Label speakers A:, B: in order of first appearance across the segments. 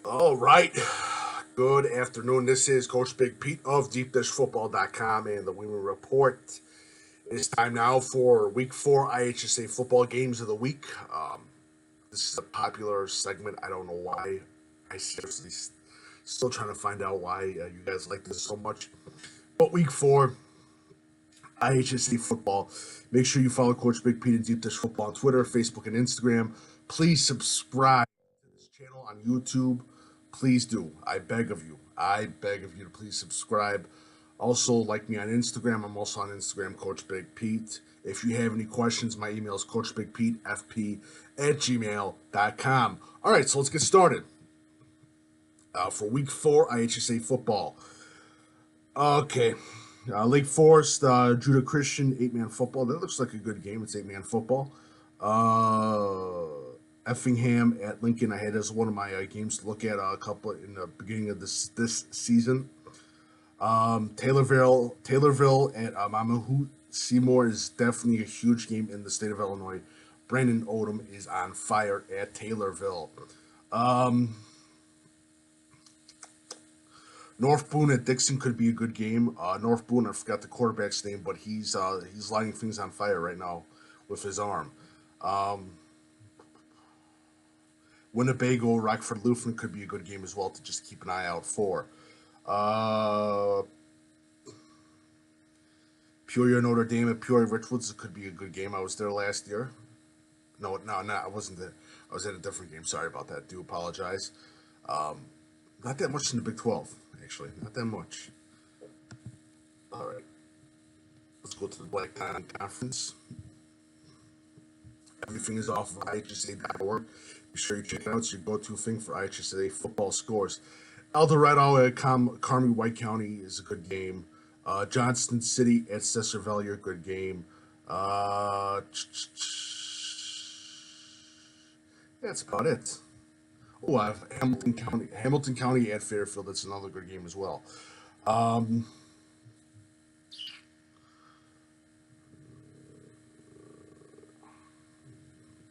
A: All right. Good afternoon. This is Coach Big Pete of DeepDishFootball.com and the Women Report. It's time now for Week 4 IHSA Football Games of the Week. This is a popular segment. I don't know why. I seriously still trying to find out why you guys like this so much. But Week 4 IHSA Football. Make sure you follow Coach Big Pete and Deep Dish Football on Twitter, Facebook, and Instagram. Please subscribe to this channel on YouTube. Please do. I beg of you. I beg of you to please subscribe. Also, like me on Instagram. I'm also on Instagram, Coach Big Pete. If you have any questions, my email is coachbigpetefp@gmail.com. All right, so let's get started. For Week 4 IHSA Football. Okay. Lake Forest, Judah Christian, 8-man football. That looks like a good game. It's 8-man football. Effingham at Lincoln, I had as one of my games to look at a couple in the beginning of this season. Taylorville at Mamahout Seymour is definitely a huge game in the state of Illinois. Brandon Odom is on fire at Taylorville. North Boone at Dixon could be a good game. North Boone, I forgot the quarterback's name, but he's lighting things on fire right now with his arm. Winnebago, Rockford Lutheran could be a good game as well to just keep an eye out for. Peoria Notre Dame at Peoria Richwoods could be a good game. I was there last year. No, I wasn't there. I was at a different game. Sorry about that. Do apologize. Not that much in the Big 12, actually. Not that much. All right. Let's go to the Black Diamond Conference. Everything is off of IHSA.org. Be sure you check it out. It's your go-to thing for IHSA football scores. El Dorado at Carmi White County is a good game. Johnston City at Cesar Valier, good game. That's about it. Oh, I have Hamilton County at Fairfield. That's another good game as well.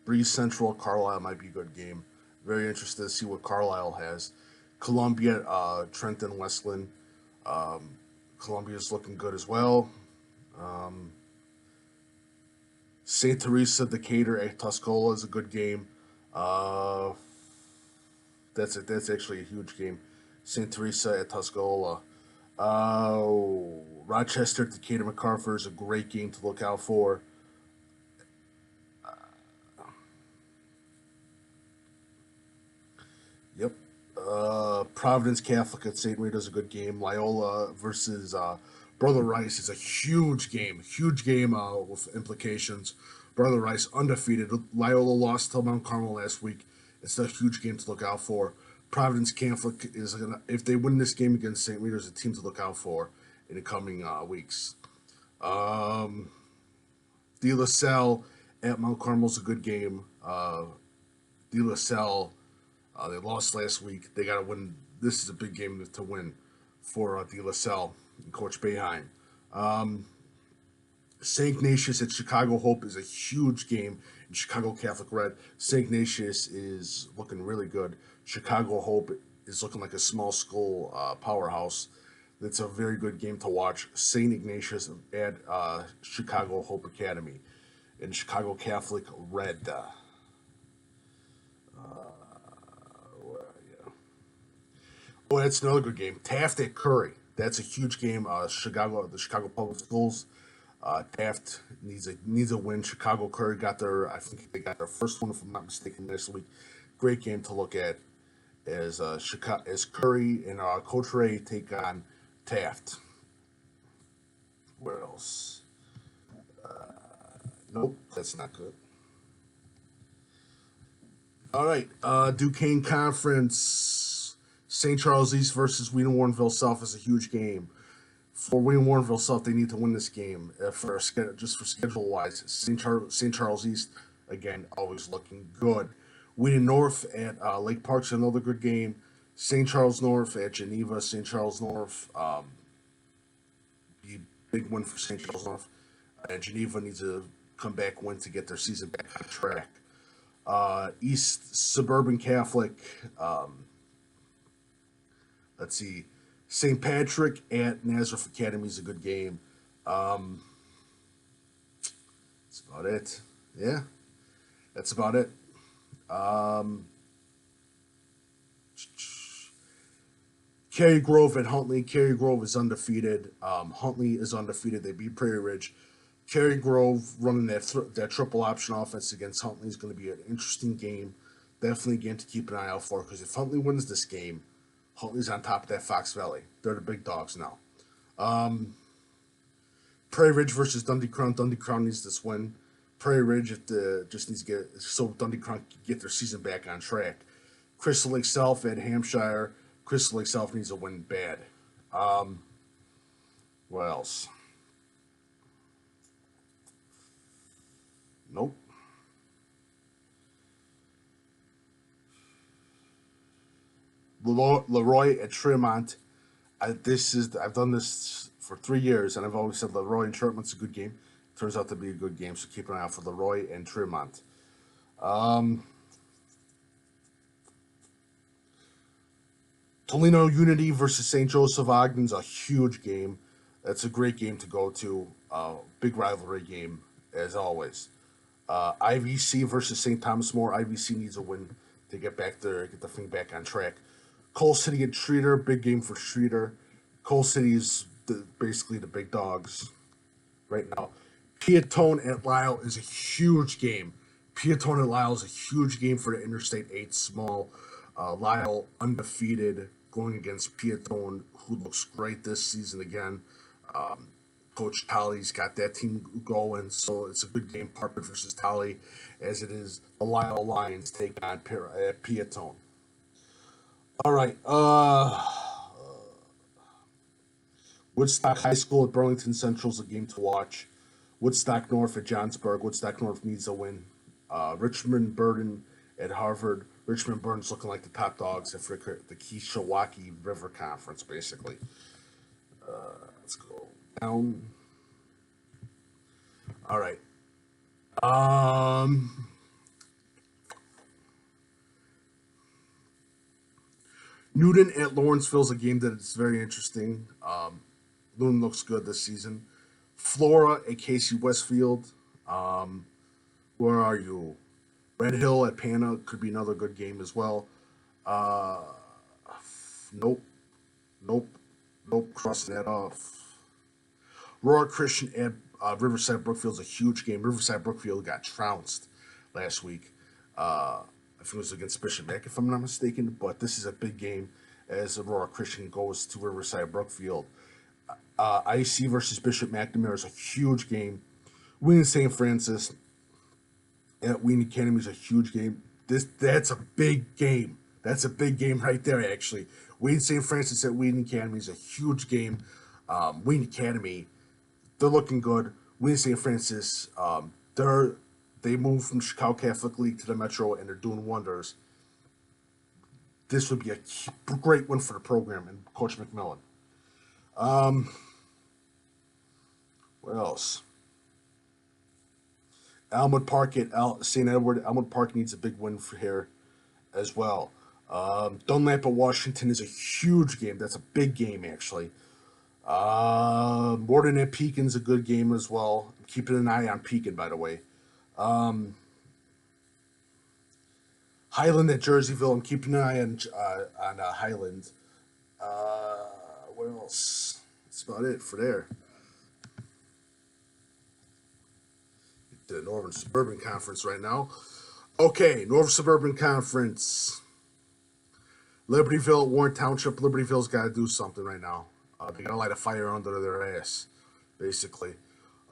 A: Breeze Central, Carlisle might be a good game. Very interested to see what Carlisle has. Columbia, Trenton, Westland. Columbia's looking good as well. St. Teresa, Decatur at Tuscola is a good game. That's it. That's actually a huge game. St. Teresa at Tuscola. Rochester, Decatur, MacArthur is a great game to look out for. Yep. Providence Catholic at St. Rita's a good game. Loyola versus Brother Rice is a huge game. Huge game with implications. Brother Rice undefeated. Loyola lost to Mount Carmel last week. It's a huge game to look out for. Providence Catholic is if they win this game against St. Rita's, a team to look out for in the coming weeks. De La Salle at Mount Carmel is a good game. De La Salle. They lost last week. They got to win. This is a big game to win for De La Salle and Coach Boeheim. St. Ignatius at Chicago Hope is a huge game in Chicago Catholic Red. St. Ignatius is looking really good. Chicago Hope is looking like a small school powerhouse. It's a very good game to watch. St. Ignatius at Chicago Hope Academy and Chicago Catholic Red. Oh, that's another good game. Taft at Curry. That's a huge game. The Chicago Public Schools. Taft needs a win. Chicago Curry I think they got their first one, if I'm not mistaken, this week. Great game to look at as Curry and Coach Ray take on Taft. Where else? Nope, that's not good. All right, Duquesne Conference. St. Charles East versus Wheaton Warrenville South is a huge game. For Wheaton Warrenville South, they need to win this game just for schedule wise. St. Charles East, again, always looking good. Wheaton North at Lake Park's another good game. St. Charles North at Geneva. St. Charles North, big win for St. Charles North. And Geneva needs to comeback win to get their season back on track. East Suburban Catholic Let's see. St. Patrick at Nazareth Academy is a good game. That's about it. Yeah, that's about it. Cary Grove at Huntley. Cary Grove is undefeated. Huntley is undefeated. They beat Prairie Ridge. Cary Grove running that triple option offense against Huntley is going to be an interesting game. Definitely a game to keep an eye out for, because if Huntley wins this game, Huntley's on top of that Fox Valley. They're the big dogs now. Prairie Ridge versus Dundee Crown. Dundee Crown needs this win. Prairie Ridge just needs to get, so Dundee Crown can get their season back on track. Crystal Lake South at Hampshire. Crystal Lake South needs a win bad. What else? Nope. Leroy at Tremont. I've done this for 3 years, and I've always said Leroy and Tremont's a good game. Turns out to be a good game, so keep an eye out for Leroy and Tremont. Toledo Unity versus St. Joseph Ogden's a huge game. That's a great game to go to. Big rivalry game, as always. IVC versus St. Thomas More. IVC needs a win to get the thing back on track. Coal City at Streeter, big game for Streeter. Coal City is basically the big dogs right now. Piatone at Lyle is a huge game. Piatone at Lyle is a huge game for the Interstate 8 small. Lyle undefeated going against Piatone, who looks great this season again. Coach Tolly's got that team going, so it's a good game, Parker versus Tolly, as it is the Lyle Lions take on Piatone. All right. Woodstock High School at Burlington Central is a game to watch. Woodstock North at Johnsburg. Woodstock North needs a win. Richmond Burden at Harvard. Richmond Burden's looking like the top dogs for the Kishwaukee River Conference, basically. Let's go down. All right. Newton at Lawrenceville is a game that is very interesting. Newton looks good this season. Flora at Casey Westfield. Where are you? Red Hill at Pana could be another good game as well. Nope. Crossing that off. Aurora Christian at Riverside Brookfield is a huge game. Riverside Brookfield got trounced last week. I think it was against Bishop Mack, if I'm not mistaken. But this is a big game as Aurora Christian goes to Riverside Brookfield. IC versus Bishop McNamara is a huge game. Wheaton St. Francis at Wheaton Academy is a huge game. That's a big game. That's a big game right there, actually. Wheaton St. Francis at Wheaton Academy is a huge game. Wheaton Academy, they're looking good. Wheaton St. Francis, they moved from Chicago Catholic League to the Metro, and they're doing wonders. This would be a great win for the program and Coach McMillan. What else? Elmwood Park at St. Edward. Elmwood Park needs a big win for here as well. Dunlap at Washington is a huge game. That's a big game, actually. Morden at Pekin's a good game as well. I'm keeping an eye on Pekin, by the way. Highland at Jerseyville. I'm keeping an eye on Highland. What else? That's about it for there. The Northern Suburban Conference right now. Okay, Northern Suburban Conference. Libertyville, Warren Township. Libertyville's got to do something right now. They got to light a fire under their ass, basically.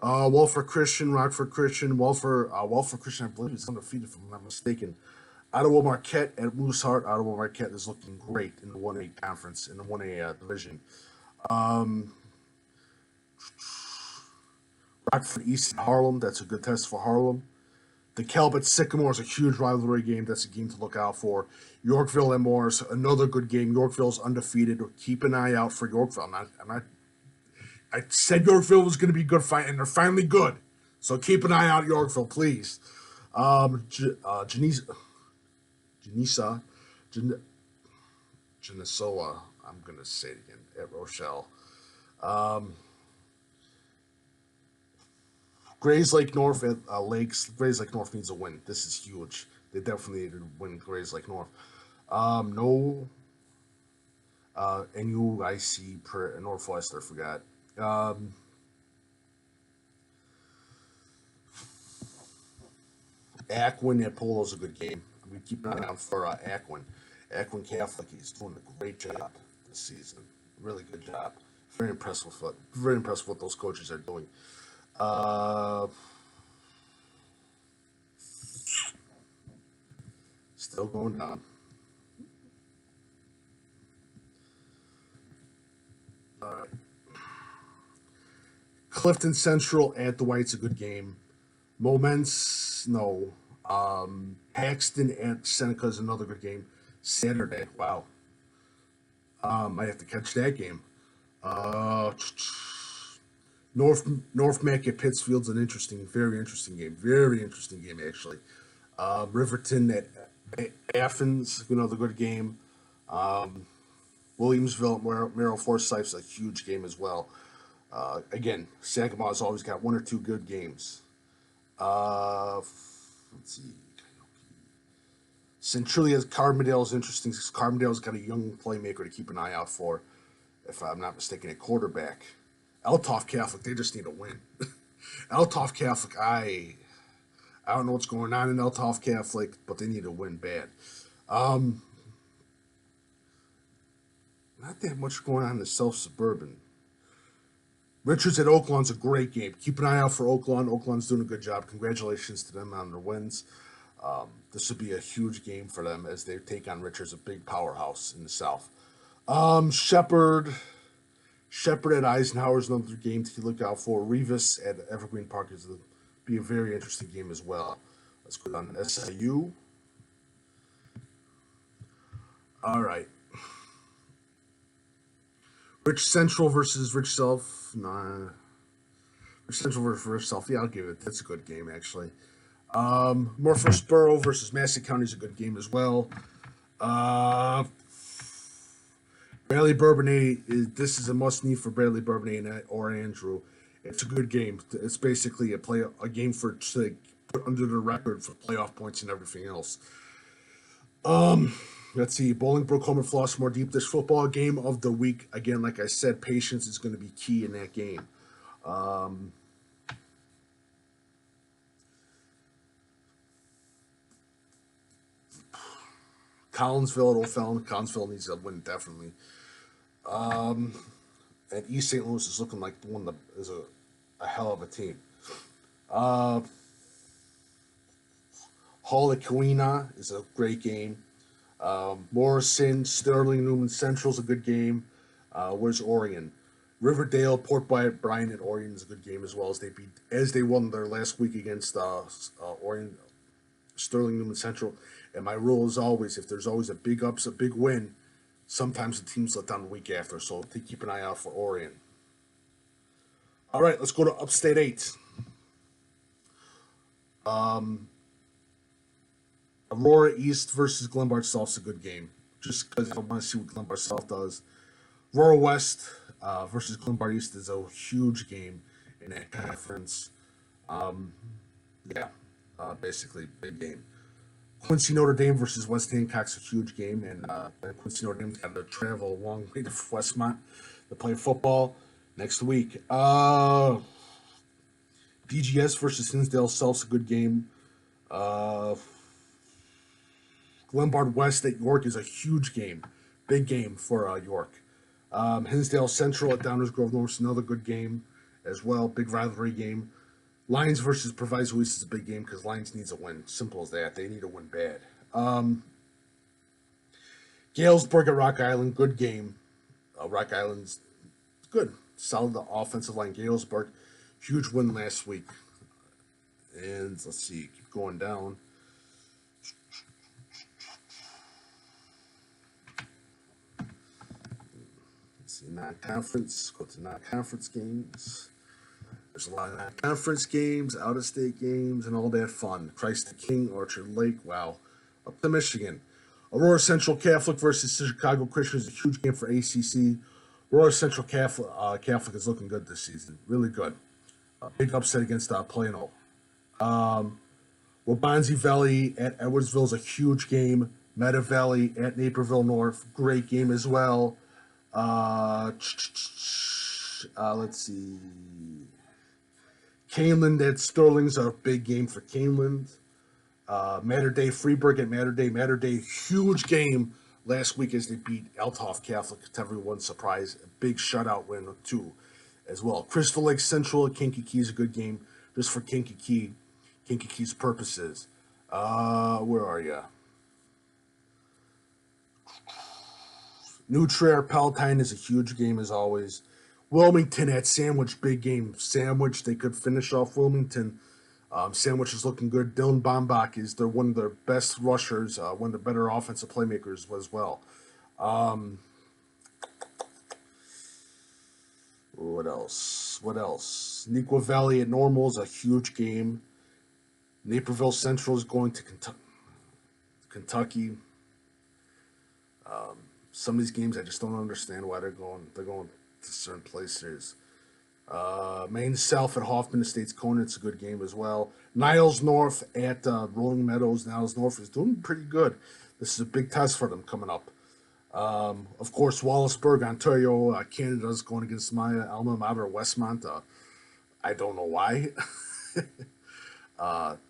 A: Walford Christian, Rockford Christian. Walford Christian, I believe, is undefeated, if I'm not mistaken. Ottawa Marquette at Moose Heart. Ottawa Marquette is looking great in the 1A conference, in the 1A division. Rockford East and Harlem. That's a good test for Harlem. The Calvert Sycamore is a huge rivalry game. That's a game to look out for. Yorkville and Morris, another good game. Yorkville's undefeated. Keep an eye out for Yorkville. I said Yorkville was going to be a good fight, and they're finally good. So keep an eye out, Yorkville, please. Janissa Genesoa. I'm going to say it again. At Rochelle. Um, Grays Lake North at Lakes. Grays Lake North needs a win. This is huge. They definitely need to win Grays Lake North. No NUIC per Northwest, I forgot. Aquin at Polo is a good game. We keep an eye out for Aquin. Aquin Catholic, he's doing a great job this season. Really good job. Very impressed with what those coaches are doing. Still going down. All right. Clifton Central at the White's a good game. Moments, no. Paxton at Seneca is another good game. Saturday, wow. I have to catch that game. North Mac at Pittsfield's an very interesting game. Very interesting game, actually. Riverton at Athens, another good game. Williamsville at Merrill Forsyth's a huge game as well. Again, Sagamaw's always got one or two good games. Let's see. Centralia's Carbondale is interesting because Carbondale's got a young playmaker to keep an eye out for, if I'm not mistaken, at quarterback. Eltoff Catholic, they just need a win. Eltoff Catholic, I don't know what's going on in Eltoff Catholic, but they need to win bad. Not that much going on in the South Suburban. Richards at Oaklawn's a great game. Keep an eye out for Oaklawn. Oaklawn's doing a good job. Congratulations to them on their wins. This would be a huge game for them as they take on Richards, a big powerhouse in the South. Shepherd at Eisenhower's another game to look out for. Revis at Evergreen Park is be a very interesting game as well. Let's go down to SIU. All right. Rich Central versus Rich Self. Nah. Rich Central versus Rich Self. Yeah, I'll give it. That's a good game, actually. Murfreesboro versus Massey County is a good game as well. Bradley Bourbonnais this is a must need for Bradley Bourbonnais or Andrew. It's a good game. It's basically a game to put under the record for playoff points and everything else. Let's see. Bolingbrook home and Flossmoor deep dish football game of the week. Again, like I said, patience is going to be key in that game. Collinsville at O'Fallon. Collinsville needs to win definitely. And East St. Louis is looking like the one that is a hell of a team. Hall at Keweenaw is a great game. Morrison, Sterling, Newman Central is a good game. Where's Orion? Riverdale, Port Bryan, and Orion is a good game as well as they won their last week against Orion, Sterling, Newman Central. And my rule is always, if there's always a big win, sometimes the teams let down the week after. So keep an eye out for Orion. All right, let's go to Upstate 8. Aurora East versus Glenbard South's a good game, just because I want to see what Glenbard South does. Aurora West versus Glenbard East is a huge game in that conference. Basically, big game. Quincy Notre Dame versus West Hancock's a huge game, and Quincy Notre Dame's got to travel a long way to Westmont to play football next week. DGS versus Hinsdale South's a good game. Glenbard West at York is a huge game. Big game for York. Hinsdale Central at Downers Grove North is another good game as well. Big rivalry game. Lions versus Proviso East is a big game because Lions needs a win. Simple as that. They need a win bad. Galesburg at Rock Island, good game. Rock Island's good. Solid offensive line. Galesburg, huge win last week. And let's see, keep going down. Let's see, non-conference. Go to non-conference games. There's a lot of non-conference games, out-of-state games, and all that fun. Christ the King, Orchard Lake, wow. Up to Michigan. Aurora Central Catholic versus Chicago Christian is a huge game for ACC. Aurora Central Catholic is looking good this season. Really good. Big upset against Plano. Wabanzi Valley at Edwardsville is a huge game. Meta Valley at Naperville North, great game as well. Let's see. Caneland at Sterling's a big game for Caneland. Mater Dei Freeburg at Mater Dei. Mater Dei, huge game last week as they beat Althoff Catholic to everyone's surprise. A big shutout win too, as well. Crystal Lake Central at Kankakee is a good game just for Kankakee's purposes. Where are you? New Trier Palatine is a huge game as always. Wilmington at Sandwich, big game. Sandwich, they could finish off Wilmington. Sandwich is looking good. Dylan Bombach is one of their best rushers, one of the better offensive playmakers as well. What else? Neuqua Valley at Normal is a huge game. Naperville Central is going to Kentucky. Some of these games I just don't understand why they're going to certain places. Maine South at Hoffman Estates Conant, it's a good game as well. Niles North at Rolling Meadows. Niles North is doing pretty good. This is a big test for them coming up. Of course, Wallaceburg, Ontario, Canada is going against my alma mater, Westmont. I don't know why.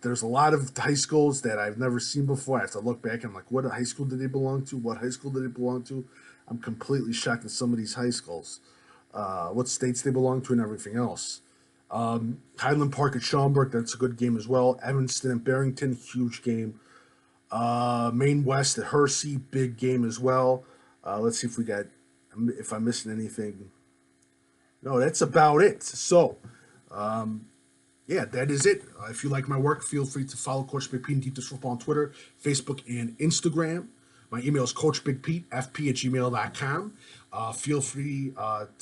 A: There's a lot of high schools that I've never seen before. I have to look back and I'm like, what high school did they belong to? What high school did they belong to? I'm completely shocked at some of these high schools. What states they belong to and everything else. Highland Park at Schaumburg, that's a good game as well. Evanston and Barrington, huge game. Maine West at Hersey, big game as well. Let's see if I'm missing anything. No, that's about it. So, yeah, that is it. If you like my work, feel free to follow Coach Big Pete and Deep Dish Football on Twitter, Facebook, and Instagram. My email is coachbigpete@gmail.com. Feel free,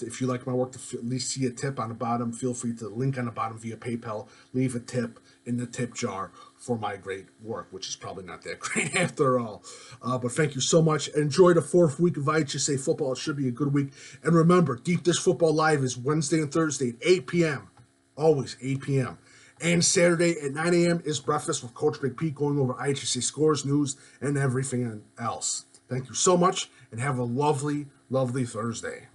A: if you like my work, to at least see a tip on the bottom. Feel free to link on the bottom via PayPal. Leave a tip in the tip jar for my great work, which is probably not that great after all. But thank you so much. Enjoy the 4th week of IHSA football. It should be a good week. And remember, Deep Dish Football Live is Wednesday and Thursday at 8 p.m. Always 8 p.m. And Saturday at 9 a.m. is Breakfast with Coach Big Pete, going over IHSA scores, news, and everything else. Thank you so much, and have a lovely, lovely Thursday.